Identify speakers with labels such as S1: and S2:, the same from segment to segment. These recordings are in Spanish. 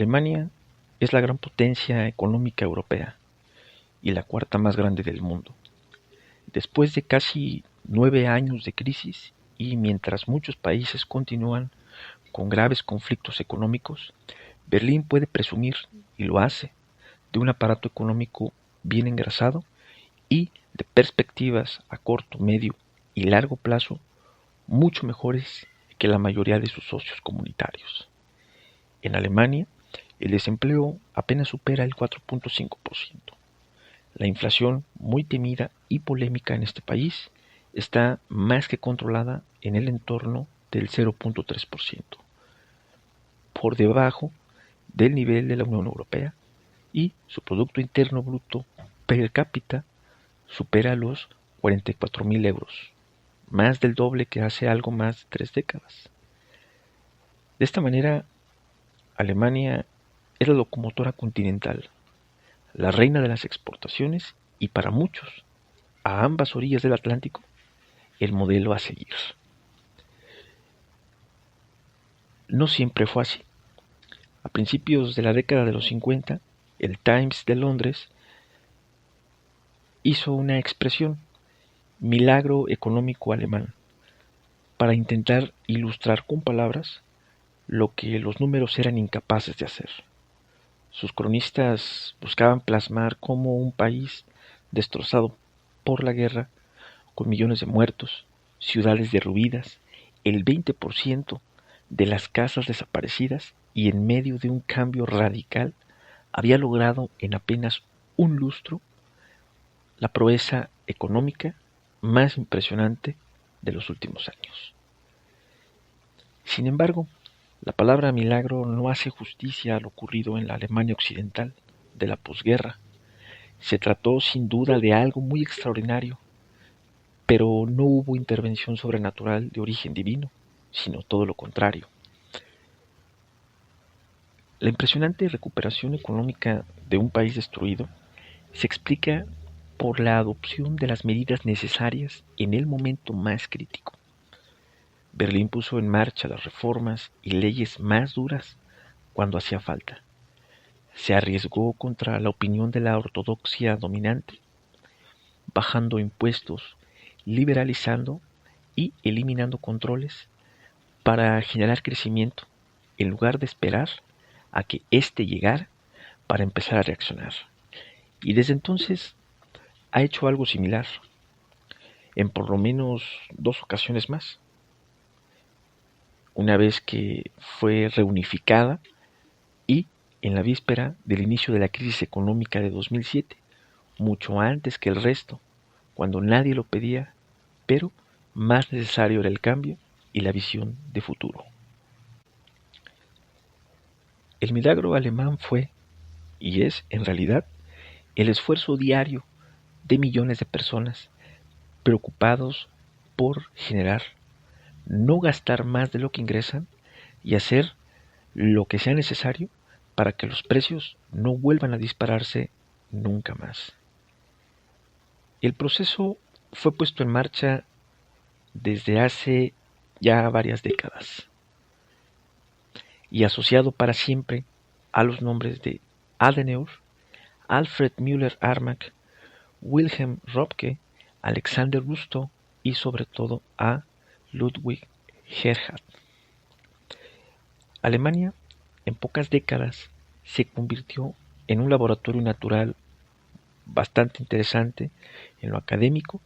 S1: Alemania es la gran potencia económica europea y la cuarta más grande del mundo. Después de casi 9 años de crisis y mientras muchos países continúan con graves conflictos económicos, Berlín puede presumir, y lo hace, de un aparato económico bien engrasado y de perspectivas a corto, medio y largo plazo mucho mejores que la mayoría de sus socios comunitarios. En Alemania, el desempleo apenas supera el 4.5%. La inflación, muy temida y polémica en este país, está más que controlada en el entorno del 0.3%, por debajo del nivel de la Unión Europea, y su Producto Interno Bruto per cápita supera los 44.000 euros, más del doble que hace algo más de 3 décadas. De esta manera, Alemania es la locomotora continental, la reina de las exportaciones y para muchos, a ambas orillas del Atlántico, el modelo a seguir. No siempre fue así. A principios de la década de los 50, el Times de Londres hizo una expresión, milagro económico alemán, para intentar ilustrar con palabras lo que los números eran incapaces de hacer. Sus cronistas buscaban plasmar cómo un país destrozado por la guerra, con millones de muertos, ciudades derruidas, el 20% de las casas desaparecidas y en medio de un cambio radical, había logrado en apenas un lustro la proeza económica más impresionante de los últimos años. Sin embargo, la palabra milagro no hace justicia a lo ocurrido en la Alemania occidental de la posguerra. Se trató sin duda de algo muy extraordinario, pero no hubo intervención sobrenatural de origen divino, sino todo lo contrario. La impresionante recuperación económica de un país destruido se explica por la adopción de las medidas necesarias en el momento más crítico. Berlín puso en marcha las reformas y leyes más duras cuando hacía falta. Se arriesgó contra la opinión de la ortodoxia dominante, bajando impuestos, liberalizando y eliminando controles para generar crecimiento, en lugar de esperar a que éste llegara para empezar a reaccionar. Y desde entonces ha hecho algo similar, en por lo menos 2 ocasiones más. Una vez que fue reunificada y en la víspera del inicio de la crisis económica de 2007, mucho antes que el resto, cuando nadie lo pedía, pero más necesario era el cambio y la visión de futuro. El milagro alemán fue, y es en realidad, el esfuerzo diario de millones de personas preocupados por generar, no gastar más de lo que ingresan y hacer lo que sea necesario para que los precios no vuelvan a dispararse nunca más. El proceso fue puesto en marcha desde hace ya varias décadas y asociado para siempre a los nombres de Adenauer, Alfred Müller-Armack, Wilhelm Röpke, Alexander Gusto y sobre todo a Ludwig Erhard. Alemania, en pocas décadas, se convirtió en un laboratorio natural bastante interesante en lo académico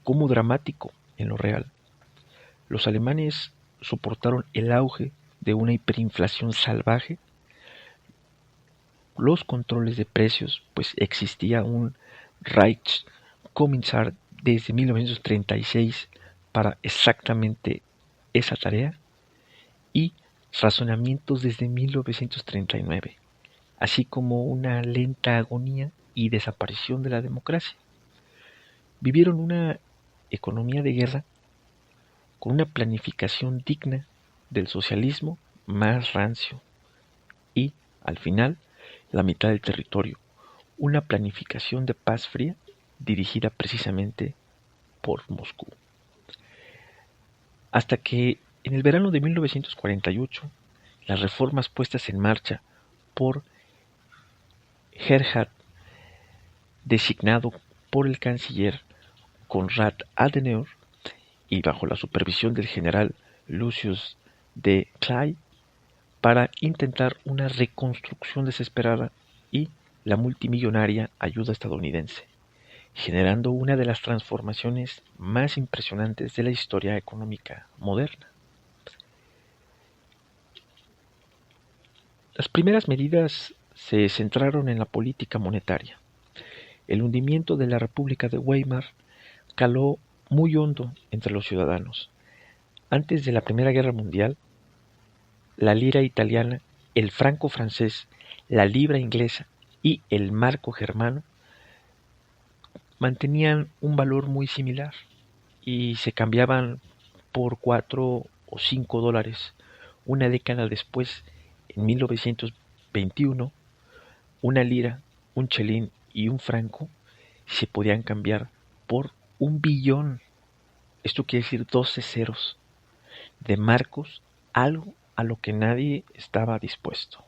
S1: como dramático en lo real. Los alemanes soportaron el auge de una hiperinflación salvaje, los controles de precios, pues existía un Reichskommissar desde 1936 para exactamente esa tarea y razonamientos desde 1939, así como una lenta agonía y desaparición de la democracia. Vivieron una economía de guerra con una planificación digna del socialismo más rancio y, al final, la mitad del territorio, una planificación de paz fría dirigida precisamente por Moscú. Hasta que en el verano de 1948, las reformas puestas en marcha por Gerhard, designado por el canciller Konrad Adenauer y bajo la supervisión del general Lucius de Clay, para intentar una reconstrucción desesperada y la multimillonaria ayuda estadounidense, generando una de las transformaciones más impresionantes de la historia económica moderna. Las primeras medidas se centraron en la política monetaria. El hundimiento de la República de Weimar caló muy hondo entre los ciudadanos. Antes de la Primera Guerra Mundial, la lira italiana, el franco francés, la libra inglesa y el marco germano mantenían un valor muy similar y se cambiaban por 4 o 5 dólares. Una década después, en 1921, una lira, un chelín y un franco se podían cambiar por 1 billón. Esto quiere decir 12 ceros de marcos, algo a lo que nadie estaba dispuesto.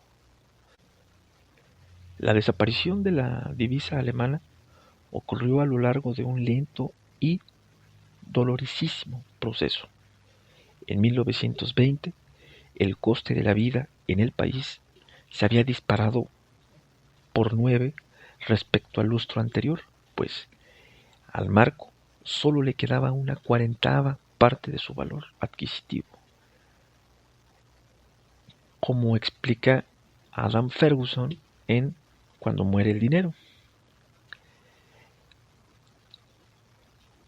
S1: La desaparición de la divisa alemana ocurrió a lo largo de un lento y dolorosísimo proceso. En 1920, el coste de la vida en el país se había disparado por 9 respecto al lustro anterior, pues al marco solo le quedaba una 40ª parte de su valor adquisitivo. Como explica Adam Ferguson en Cuando muere el dinero.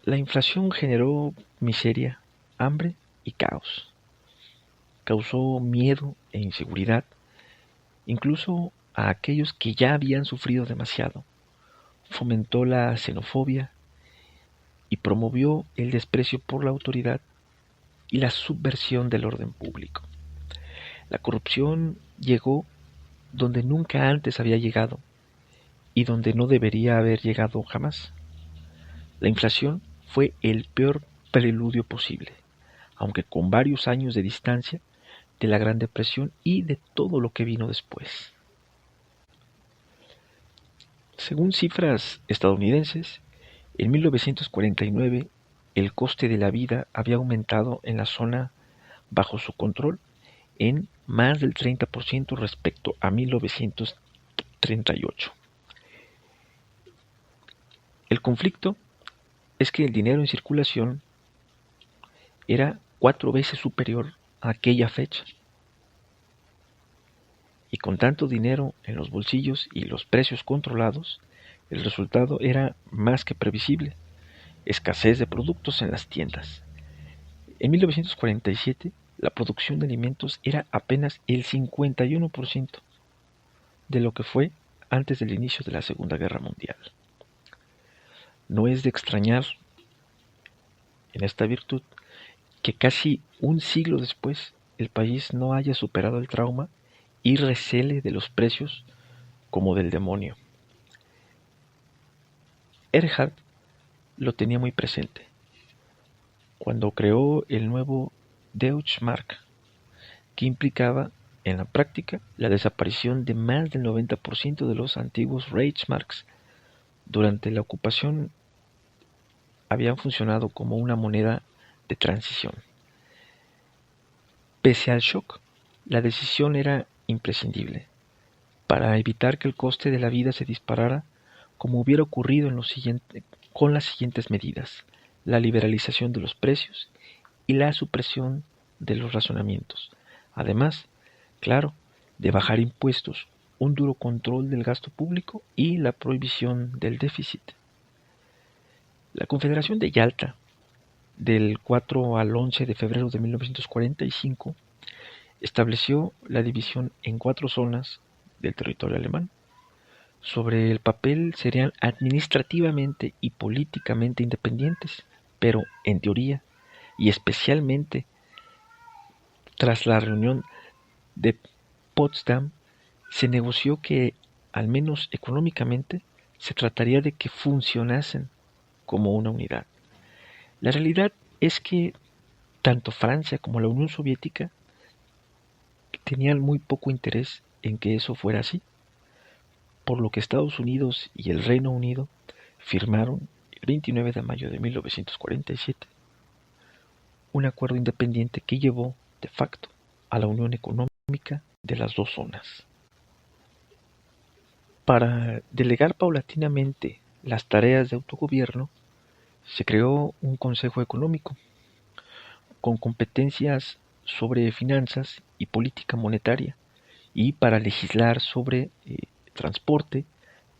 S1: La inflación generó miseria, hambre y caos. Causó miedo e inseguridad, incluso a aquellos que ya habían sufrido demasiado. Fomentó la xenofobia y promovió el desprecio por la autoridad y la subversión del orden público. La corrupción llegó donde nunca antes había llegado y donde no debería haber llegado jamás. La inflación fue el peor preludio posible, aunque con varios años de distancia de la Gran Depresión y de todo lo que vino después. Según cifras estadounidenses, en 1949 el coste de la vida había aumentado en la zona bajo su control en más del 30% respecto a 1938. El conflicto es que el dinero en circulación era 4 veces superior a aquella fecha. Y con tanto dinero en los bolsillos y los precios controlados, el resultado era más que previsible: escasez de productos en las tiendas. En 1947, la producción de alimentos era apenas el 51% de lo que fue antes del inicio de la Segunda Guerra Mundial. No es de extrañar en esta virtud que casi un siglo después el país no haya superado el trauma y recele de los precios como del demonio. Erhard lo tenía muy presente cuando creó el nuevo Deutschmark, que implicaba en la práctica la desaparición de más del 90% de los antiguos Reichsmarks. Durante la ocupación habían funcionado como una moneda de transición. Pese al shock, la decisión era imprescindible para evitar que el coste de la vida se disparara, como hubiera ocurrido con las siguientes medidas: la liberalización de los precios y la supresión de los racionamientos, además, claro, de bajar impuestos, un duro control del gasto público y la prohibición del déficit. La Confederación de Yalta, del 4 al 11 de febrero de 1945, estableció la división en 4 zonas del territorio alemán. Sobre el papel serían administrativamente y políticamente independientes, pero en teoría, y especialmente tras la reunión de Potsdam, se negoció que, al menos económicamente, se trataría de que funcionasen como una unidad. La realidad es que tanto Francia como la Unión Soviética tenían muy poco interés en que eso fuera así, por lo que Estados Unidos y el Reino Unido firmaron el 29 de mayo de 1947 un acuerdo independiente que llevó, de facto, a la unión económica de las dos zonas. Para delegar paulatinamente las tareas de autogobierno, se creó un Consejo Económico con competencias sobre finanzas y política monetaria y para legislar sobre transporte,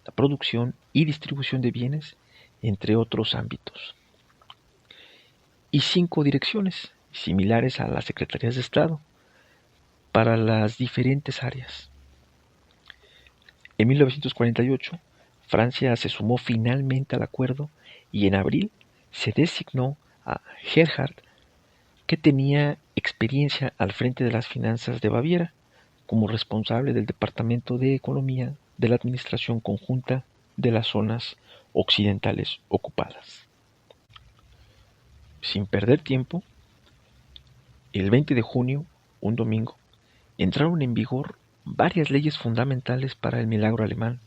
S1: la producción y distribución de bienes, entre otros ámbitos. Y 5 direcciones, similares a las Secretarías de Estado, para las diferentes áreas. En 1948, Francia se sumó finalmente al acuerdo y en abril se designó a Gerhard, que tenía experiencia al frente de las finanzas de Baviera, como responsable del Departamento de Economía de la Administración Conjunta de las Zonas Occidentales Ocupadas. Sin perder tiempo, el 20 de junio, un domingo, entraron en vigor varias leyes fundamentales para el milagro alemán.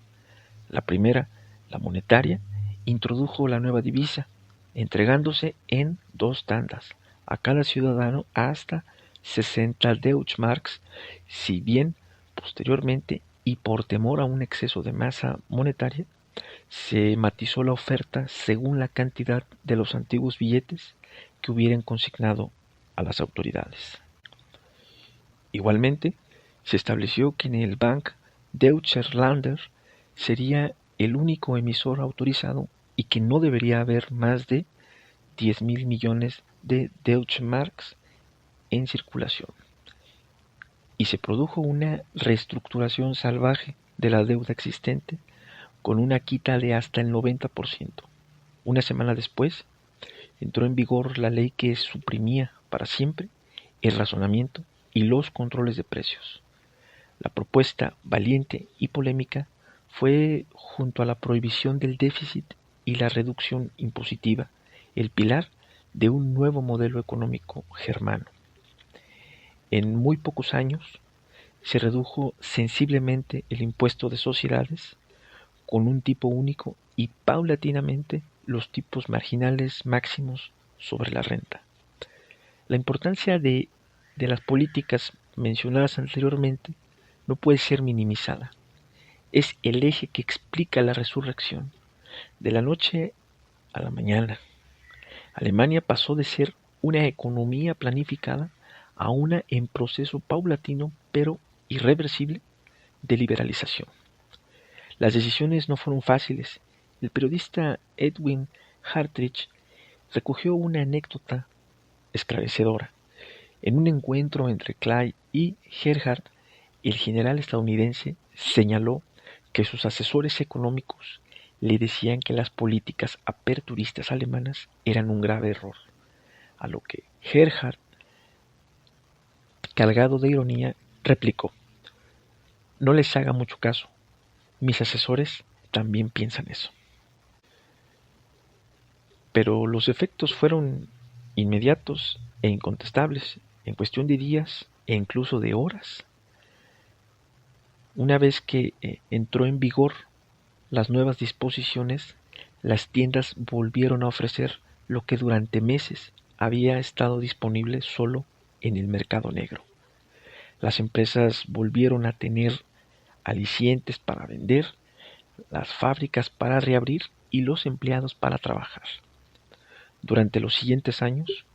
S1: La primera, la monetaria, introdujo la nueva divisa, entregándose en 2 tandas a cada ciudadano hasta 60 Deutschmarks, si bien posteriormente y por temor a un exceso de masa monetaria, se matizó la oferta según la cantidad de los antiguos billetes que hubieran consignado a las autoridades. Igualmente, se estableció que en el Bank Deutscher Länder sería el único emisor autorizado y que no debería haber más de 10.000 millones de Deutschmarks en circulación. Y se produjo una reestructuración salvaje de la deuda existente con una quita de hasta el 90%. Una semana después, entró en vigor la ley que suprimía para siempre el razonamiento y los controles de precios. La propuesta valiente y polémica fue, junto a la prohibición del déficit y la reducción impositiva, el pilar de un nuevo modelo económico germano. En muy pocos años se redujo sensiblemente el impuesto de sociedades con un tipo único y paulatinamente los tipos marginales máximos sobre la renta. La importancia de las políticas mencionadas anteriormente no puede ser minimizada. Es el eje que explica la resurrección. De la noche a la mañana, Alemania pasó de ser una economía planificada a una en proceso paulatino pero irreversible de liberalización. Las decisiones no fueron fáciles. El periodista Edwin Hartrich recogió una anécdota esclarecedora. En un encuentro entre Clay y Gerhard, el general estadounidense señaló que sus asesores económicos le decían que las políticas aperturistas alemanas eran un grave error, a lo que Gerhard, cargado de ironía, replicó: "No les haga mucho caso, mis asesores también piensan eso". Pero los efectos fueron inmediatos e incontestables, en cuestión de días e incluso de horas. Una vez que entró en vigor las nuevas disposiciones, las tiendas volvieron a ofrecer lo que durante meses había estado disponible solo en el mercado negro. Las empresas volvieron a tener alicientes para vender, las fábricas para reabrir y los empleados para trabajar. Durante los siguientes años,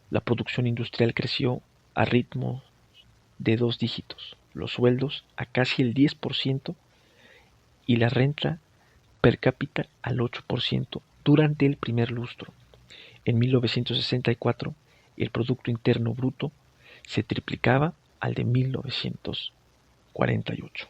S1: la producción industrial creció a ritmo de 2 dígitos, los sueldos a casi el 10% y la renta per cápita al 8% durante el primer lustro. En 1964, el Producto Interno Bruto se triplicaba al de 1948.